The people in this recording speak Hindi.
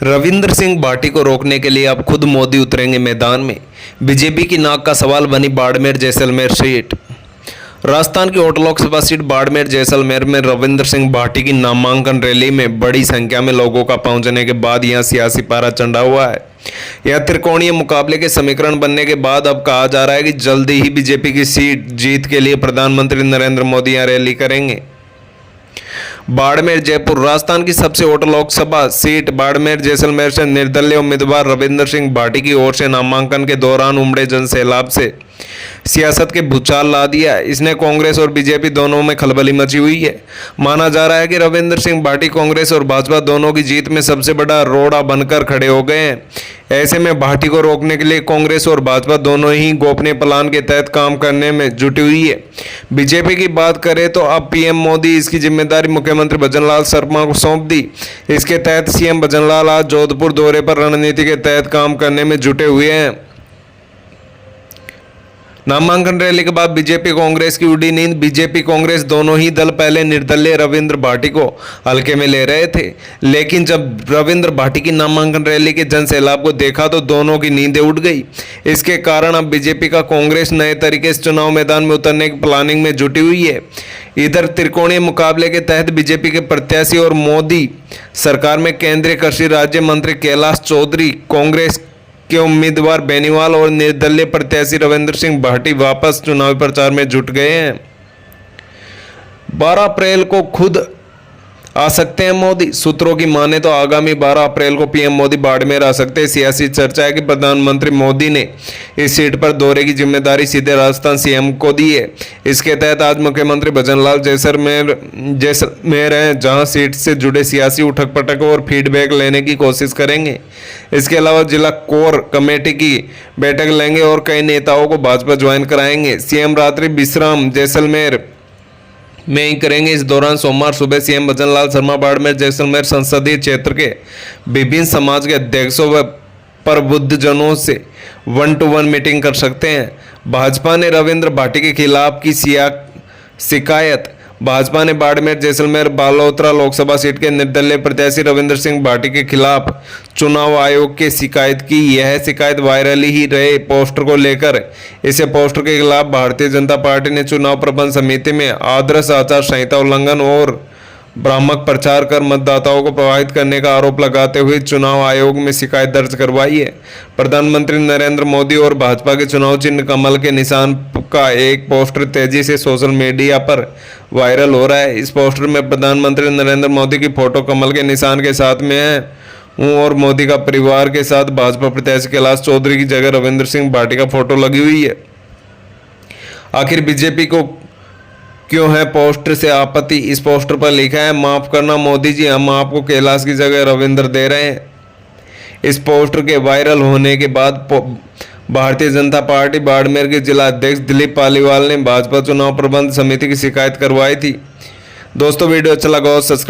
रविंद्र सिंह भाटी को रोकने के लिए अब खुद मोदी उतरेंगे मैदान में। बीजेपी की नाक का सवाल बनी बाड़मेर जैसलमेर सीट। राजस्थान की 8 लोकसभा सीट बाड़मेर जैसलमेर में रविंद्र सिंह भाटी की नामांकन रैली में बड़ी संख्या में लोगों का पहुंचने के बाद यहां सियासी पारा चढ़ा हुआ है। यह त्रिकोणीय मुकाबले के समीकरण बनने के बाद अब कहा जा रहा है कि जल्दी ही बीजेपी की सीट जीत के लिए प्रधानमंत्री नरेंद्र मोदी यहां रैली करेंगे। बाड़मेर जयपुर राजस्थान की सबसे 8 लोकसभा सीट बाड़मेर जैसलमेर से निर्दलीय उम्मीदवार रविंद्र सिंह भाटी की ओर से नामांकन के दौरान उमड़े जनसैलाब से सियासत के भूचाल ला दिया है। इसने कांग्रेस और बीजेपी दोनों में खलबली मची हुई है। माना जा रहा है कि रविंद्र सिंह भाटी कांग्रेस और भाजपा दोनों की जीत में सबसे बड़ा रोड़ा बनकर खड़े हो गए हैं। ऐसे में भाटी को रोकने के लिए कांग्रेस और भाजपा दोनों ही गोपनीय प्लान के तहत काम करने में जुटी हुई है। बीजेपी की बात करें तो अब पीएम मोदी इसकी जिम्मेदारी मुख्यमंत्री भजनलाल शर्मा को सौंप दी। इसके तहत सीएम भजनलाल आज जोधपुर दौरे पर रणनीति के तहत काम करने में जुटे हुए हैं। नामांकन रैली के बाद बीजेपी कांग्रेस की उड़ी नींद। बीजेपी कांग्रेस दोनों ही दल पहले निर्दलीय रविंद्र भाटी को हल्के में ले रहे थे, लेकिन जब रविंद्र भाटी की नामांकन रैली के जनसैलाब को देखा तो दोनों की नींदें उड़ गई। इसके कारण अब बीजेपी का कांग्रेस नए तरीके से चुनाव मैदान में उतरने की प्लानिंग में जुटी हुई है। इधर त्रिकोणीय मुकाबले के तहत बीजेपी के प्रत्याशी और मोदी सरकार में केंद्रीय कृषि राज्य मंत्री कैलाश चौधरी, कांग्रेस के उम्मीदवार बेनीवाल और निर्दलीय प्रत्याशी रविंद्र सिंह भाटी वापस चुनावी प्रचार में जुट गए हैं। 12 अप्रैल को खुद आ सकते हैं मोदी। सूत्रों की माने तो आगामी 12 अप्रैल को पीएम मोदी बाड़मेर आ सकते हैं। सियासी चर्चा है कि प्रधानमंत्री मोदी ने इस सीट पर दौरे की जिम्मेदारी सीधे राजस्थान सीएम को दी है। इसके तहत आज मुख्यमंत्री भजनलाल जैसलमेर हैं, जहां सीट से जुड़े सियासी उठक पटक और फीडबैक लेने की कोशिश करेंगे। इसके अलावा जिला कोर कमेटी की बैठक लेंगे और कई नेताओं को भाजपा ज्वाइन कराएंगे। सीएम रात्रि विश्राम जैसलमेर में ही करेंगे। इस दौरान सोमवार सुबह सीएम भजनलाल शर्मा बाड़मेर जैसलमेर संसदीय क्षेत्र के विभिन्न समाज के अध्यक्षों व प्रबुद्धजनों से 1-to-1 मीटिंग कर सकते हैं। भाजपा ने रविंद्र भाटी के खिलाफ की शिकायत। भाजपा ने बाड़मेर जैसलमेर बालोतरा लोकसभा सीट के निर्दलीय प्रत्याशी रविंद्र सिंह भाटी के खिलाफ चुनाव आयोग की शिकायत की। यह शिकायत वायरल ही रहे पोस्टर को लेकर। इसे पोस्टर के खिलाफ भारतीय जनता पार्टी ने चुनाव प्रबंध समिति में आदर्श आचार संहिता उल्लंघन और भ्रामक प्रचार कर मतदाताओं को प्रभावित करने का आरोप लगाते हुए चुनाव आयोग में शिकायत दर्ज करवाई है। प्रधानमंत्री नरेंद्र मोदी और भाजपा के चुनाव चिन्ह कमल के निशान का एक पोस्टर तेजी से सोशल मीडिया पर वायरल हो रहा है। इस पोस्टर में प्रधानमंत्री नरेंद्र मोदी की फोटो कमल के निशान के साथ में है और मोदी का परिवार के साथ भाजपा प्रत्याशी कैलाश चौधरी की जगह रविंद्र सिंह भाटी का फोटो लगी हुई है। आखिर बीजेपी को क्यों है पोस्टर से आपत्ति? इस पोस्टर पर लिखा है, माफ करना मोदी जी, हम आपको कैलाश की जगह रविंद्र दे रहे हैं। इस पोस्टर के वायरल होने के बाद भारतीय जनता पार्टी बाड़मेर के जिला अध्यक्ष दिलीप पालीवाल ने भाजपा चुनाव प्रबंध समिति की शिकायत करवाई थी। दोस्तों वीडियो अच्छा लगा हो सब्सक्राइब